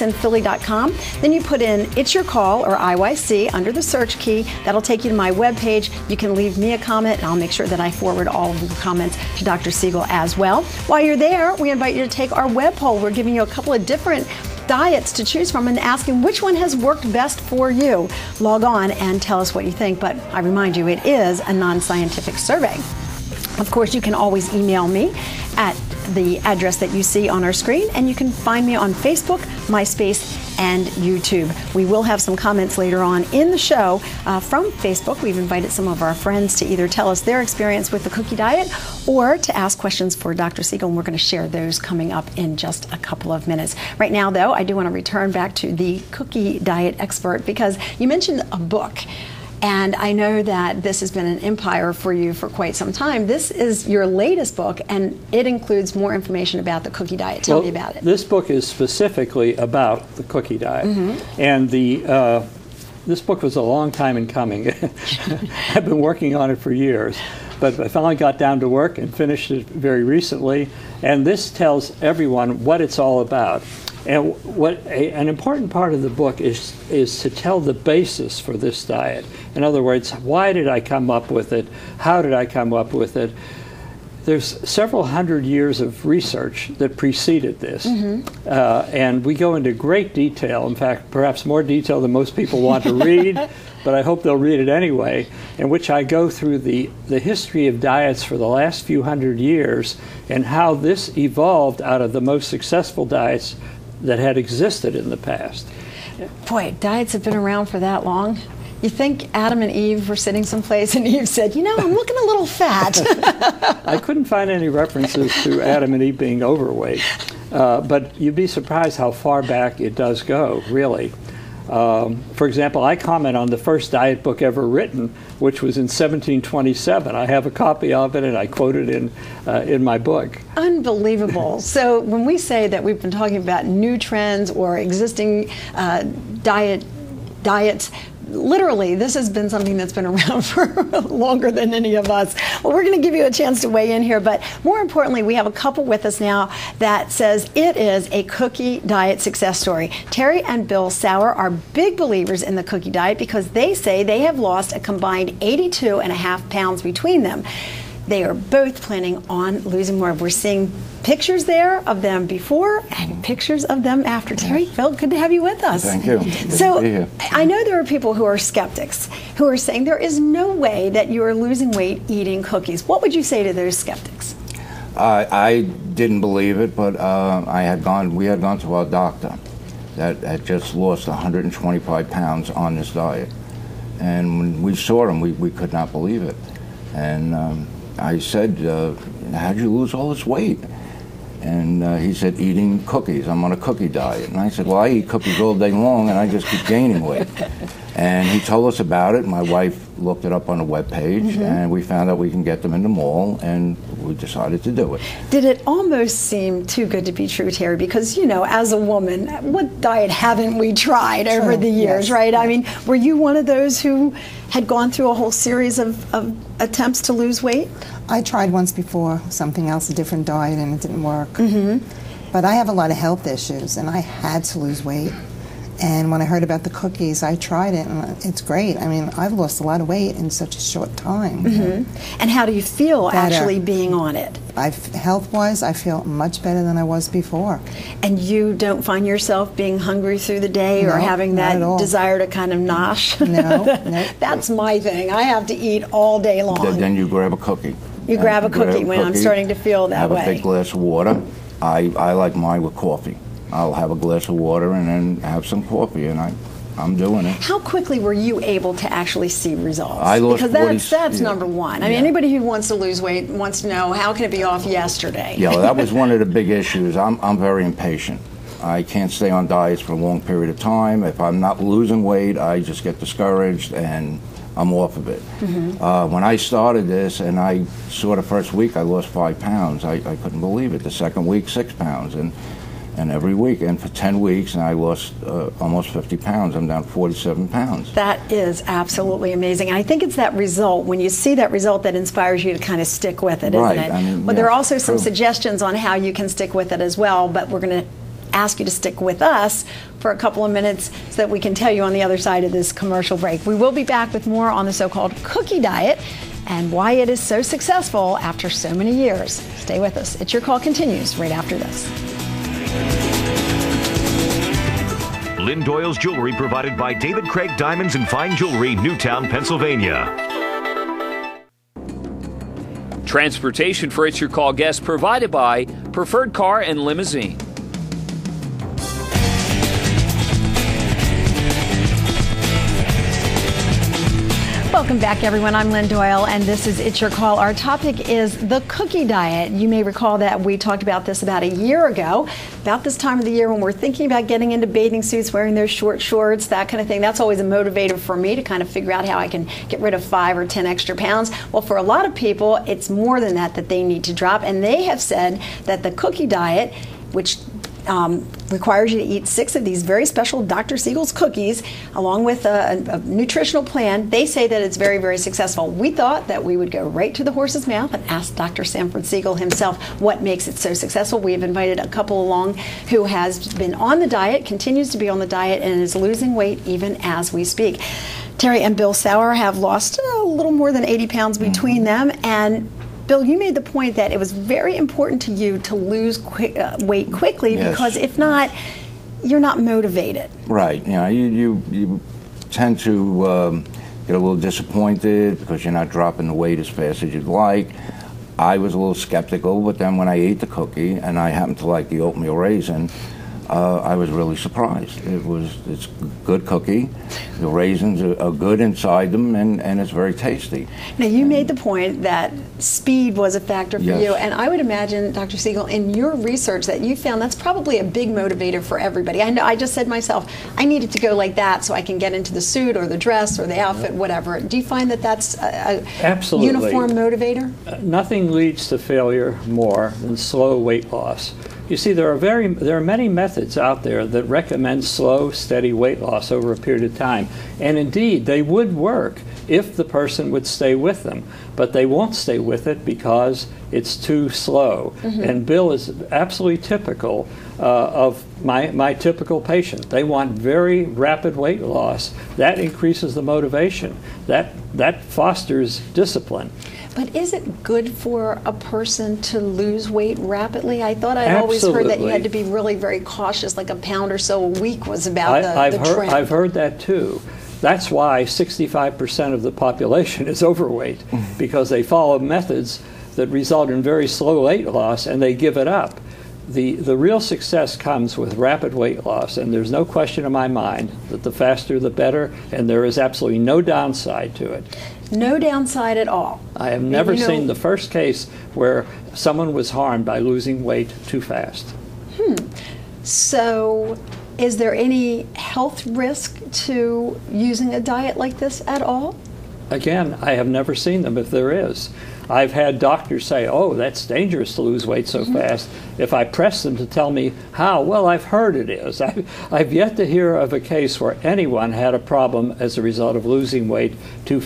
in Philly.com. Then you put in It's Your Call or IYC under the search key. That'll take you to my webpage. You can leave me a comment and I'll make sure that I forward all of the comments to Dr. Siegal as well. While you're there, we invite you to take our web poll. We're giving you a couple of different diets to choose from and asking which one has worked best for you. Log on and tell us what you think, but I remind you, it is a non-scientific survey. Of course, you can always email me at the address that you see on our screen, and you can find me on Facebook, MySpace, and YouTube. We will have some comments later on in the show from Facebook. We've invited some of our friends to either tell us their experience with the cookie diet or to ask questions for Dr. Siegal, and we're going to share those coming up in just a couple of minutes. Right now, though, I do want to return back to the cookie diet expert, because you mentioned a book. And I know that this has been an empire for you for quite some time. This is your latest book, and it includes more information about the cookie diet. Tell me about it. This book is specifically about the cookie diet. And this book was a long time in coming. I've been working on it for years. But I finally got down to work and finished it very recently. And this tells everyone what it's all about. And an important part of the book is to tell the basis for this diet. In other words, why did I come up with it? How did I come up with it? There's several hundred years of research that preceded this. And we go into great detail, in fact, perhaps more detail than most people want to read, but I hope they'll read it anyway, in which I go through the history of diets for the last few hundred years and how this evolved out of the most successful diets that had existed in the past. Boy, diets have been around for that long. You think Adam and Eve were sitting someplace and Eve said, you know, I'm looking a little fat. I couldn't find any references to Adam and Eve being overweight, but you'd be surprised how far back it does go, really. For example, I comment on the first diet book ever written, which was in 1727. I have a copy of it, and I quote it in my book. Unbelievable. So when we say that we've been talking about new trends or existing diets, literally, this has been something that's been around for longer than any of us. Well, we're going to give you a chance to weigh in here, but more importantly, we have a couple with us now that says it is a cookie diet success story. Terry and Bill Sauer are big believers in the cookie diet because they say they have lost a combined 82.5 pounds between them. They are both planning on losing more. We're seeing pictures there of them before and pictures of them after. Terry, Phil, good to have you with us. Thank you. So I know there are people who are skeptics who are saying there is no way that you are losing weight eating cookies. What would you say to those skeptics? I didn't believe it, but we had gone to our doctor that had just lost 125 pounds on this diet. And when we saw him, we could not believe it. And I said, how'd you lose all this weight? And he said, eating cookies. I'm on a cookie diet. And I said, well, I eat cookies all day long, and I just keep gaining weight. And he told us about it. My wife looked it up on a webpage, and we found out we can get them in the mall, and we decided to do it. Did it almost seem too good to be true, Terry? Because, you know, as a woman, what diet haven't we tried over the years, right? I mean, were you one of those who had gone through a whole series of attempts to lose weight? I tried once before, something else, a different diet, and it didn't work. But I have a lot of health issues, and I had to lose weight. And when I heard about the cookies, I tried it, and it's great. I mean, I've lost a lot of weight in such a short time. And how do you feel actually being on it? Health-wise, I feel much better than I was before. And you don't find yourself being hungry through the day or having that desire to kind of nosh? No. That's my thing. I have to eat all day long. Then you grab a cookie. You grab a cookie when I'm starting to feel that way. Have a big glass of water. I like mine with coffee. I'll have a glass of water and then have some coffee, and I'm doing it. How quickly were you able to actually see results? I lost because that's number one. I mean, anybody who wants to lose weight wants to know, how can it be off yesterday? Yeah, well, that was one of the big issues. I'm very impatient. I can't stay on diets for a long period of time. If I'm not losing weight, I just get discouraged and I'm off of it. When I started this and I saw the first week I lost 5 pounds, I couldn't believe it. The second week, 6 pounds. And every week, and for 10 weeks, and I lost almost 50 pounds. I'm down 47 pounds. That is absolutely amazing. And I think it's that result, when you see that result, that inspires you to kind of stick with it, isn't it? I mean, but there are also some suggestions on how you can stick with it as well, but we're going to ask you to stick with us for a couple of minutes so that we can tell you on the other side of this commercial break. We will be back with more on the so-called cookie diet and why it is so successful after so many years. Stay with us. It's Your Call continues right after this. Lynn Doyle's jewelry provided by David Craig Diamonds and Fine Jewelry, Newtown, Pennsylvania. Transportation for It's Your Call guests provided by Preferred Car and Limousine. Welcome back, everyone. I'm Lynn Doyle, and this is It's Your Call. Our topic is the cookie diet. You may recall that we talked about this about a year ago, about this time of the year when we're thinking about getting into bathing suits, wearing those short shorts, that kind of thing. That's always a motivator for me to kind of figure out how I can get rid of 5 or 10 extra pounds. Well, for a lot of people, it's more than that they need to drop, and they have said that the cookie diet, which requires you to eat 6 of these very special Dr. Siegal's cookies, along with a nutritional plan. They say that it's very, very successful. We thought that we would go right to the horse's mouth and ask Dr. Sanford Siegal himself what makes it so successful. We have invited a couple along who has been on the diet, continues to be on the diet, and is losing weight even as we speak. Terry and Bill Sauer have lost a little more than 80 pounds between them, and Bill, you made the point that it was very important to you to lose weight quickly, Yes. because if not, you're not motivated. Right. You know, you tend to get a little disappointed because you're not dropping the weight as fast as you'd like. I was a little skeptical, but then when I ate the cookie, and I happened to like the oatmeal raisin, I was really surprised. It's a good cookie. The raisins are good inside them, and it's very tasty. Now, you made the point that speed was a factor for Yes. you, and I would imagine, Dr. Siegal, in your research that you found that's probably a big motivator for everybody. I know I just said myself, I needed to go like that so I can get into the suit or the dress or the outfit, whatever. Do you find that that's a Absolutely. uniform motivator? Nothing leads to failure more than slow weight loss. You see, there are many methods out there that recommend slow, steady weight loss over a period of time. And indeed, they would work if the person would stay with them. But they won't stay with it because it's too slow. Mm-hmm. And Bill is absolutely typical of my typical patient. They want very rapid weight loss. That increases the motivation. That fosters discipline. But is it good for a person to lose weight rapidly? I thought I'd always heard that you had to be really very cautious, like a pound or so a week was about the trend. I've heard that too. That's why 65% of the population is overweight, because they follow methods that result in very slow weight loss and they give it up. The real success comes with rapid weight loss, and there's no question in my mind that the faster the better, and there is absolutely no downside to it. No downside at all. I have never seen the first case where someone was harmed by losing weight too fast. So is there any health risk to using a diet like this at all? Again, I have never seen them if there is. I've had doctors say, oh, that's dangerous to lose weight so fast. If I press them to tell me how, well, I've heard it is. I've yet to hear of a case where anyone had a problem as a result of losing weight too fast.